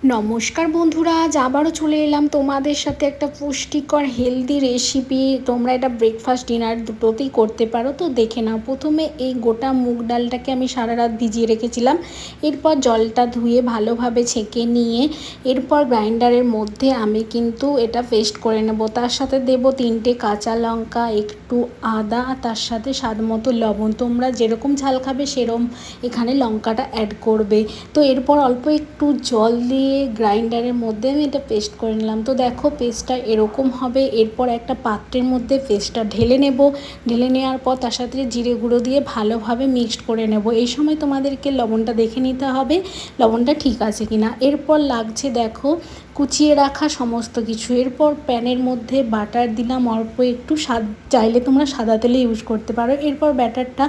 নমস্কার বন্ধুরা, আজ আবারও চলে এলাম তোমাদের সাথে একটা পুষ্টিকর হেলদি রেসিপি। তোমরা এটা ব্রেকফাস্ট ডিনার দুটোতেই করতে পারো। তো দেখে নাও, প্রথমে এই গোটা মুগ ডালটাকে আমি সারা রাত ভিজিয়ে রেখেছিলাম। এরপর জলটা ধুয়ে ভালোভাবে ছেঁকে নিয়ে এরপর গ্রাইন্ডারের মধ্যে আমি কিন্তু এটা পেস্ট করে নেব। তার সাথে দেব 3টে কাঁচা লঙ্কা, একটু আদা, আর তার সাথে স্বাদ মতো লবণ। তোমরা যেরকম ঝাল খাবে সেরকম এখানে লঙ্কাটা অ্যাড করবে। তো এরপর অল্প একটু জল দিয়ে গ্রাইন্ডারের মধ্যে আমি এটা পেস্ট করে নিলাম। তো দেখো পেস্টটা এরকম হবে। এরপর একটা পাত্রের মধ্যে পেস্টটা ঢেলে নেব। ঢেলে নেওয়ার পর তার সাথে জিরে গুঁড়ো দিয়ে ভালোভাবে মিক্সড করে নেব। এই সময় তোমাদেরকে লবণটা দেখে নিতে হবে লবণটা ঠিক আছে কিনা। এরপর লাগছে দেখো কুচিয়ে রাখা সমস্ত কিছু। এরপর প্যানের মধ্যে বাটার দিলাম অল্প একটু, চাইলে তোমরা সাদা তেলে ইউজ করতে পারো। এরপর ব্যাটারটা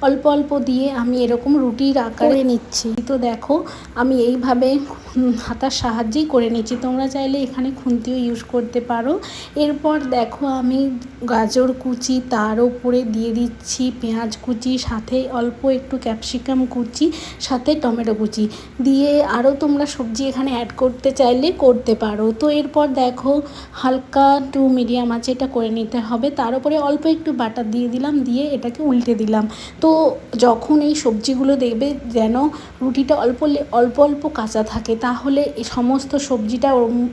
অল্প অল্প দিয়ে আমি এরকম রুটির আকারে নিচ্ছি। তো দেখো আমি এইভাবে হাতার সাহায্যেই করে নিচ্ছি, তোমরা চাইলে এখানে খুন্তিও ইউজ করতে পারো। এরপর দেখো আমি গাজর কুচি তার উপরে দিয়ে দিচ্ছি, পেঁয়াজ কুচি, সাথে অল্প একটু ক্যাপসিকাম কুচি, সাথে টমেটো কুচি দিয়ে আরও তোমরা সবজি এখানে অ্যাড করতে চাইলে করতে পারো। তো এরপর দেখো হালকা টু মিডিয়াম আছে এটা করে নিতে হবে। তার উপরে অল্প একটু বাটার দিয়ে দিলাম, দিয়ে এটাকে উল্টে দিলাম। তো যখন এই সবজিগুলো দেখবে যেন রুটিটা অল্প অল্প কাঁচা থাকে, তাহলে এই সমস্ত সবজিটা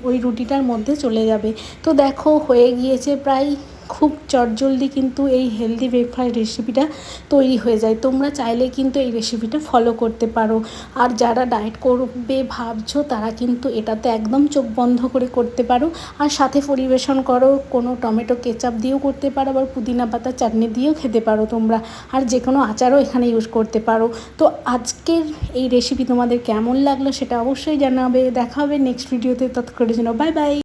ওই রুটিটার মধ্যে চলে যাবে। তো দেখো হয়ে গিয়েছে প্রায়। খুব চটজলদি কিন্তু এই হেলদি ব্রেকফাস্ট রেসিপিটা তৈরি হয়ে যায়। তোমরা চাইলে কিন্তু এই রেসিপিটা ফলো করতে পারো। আর যারা ডায়েট করবে ভাবছো তারা কিন্তু এটাতে একদম চোখ বন্ধ করে করতে পারো। আর সাথে পরিবেশন করো কোনো টমেটো কেচাপ দিয়েও করতে পারো, আবার পুদিনা পাতা চাটনি দিয়েও খেতে পারো তোমরা। আর যে কোনো আচারও এখানে ইউজ করতে পারো। তো আজকের এই রেসিপি তোমাদের কেমন লাগলো সেটা অবশ্যই জানাবে। দেখা হবে নেক্সট ভিডিওতে, ততক্ষণের জন্য বাই বাই।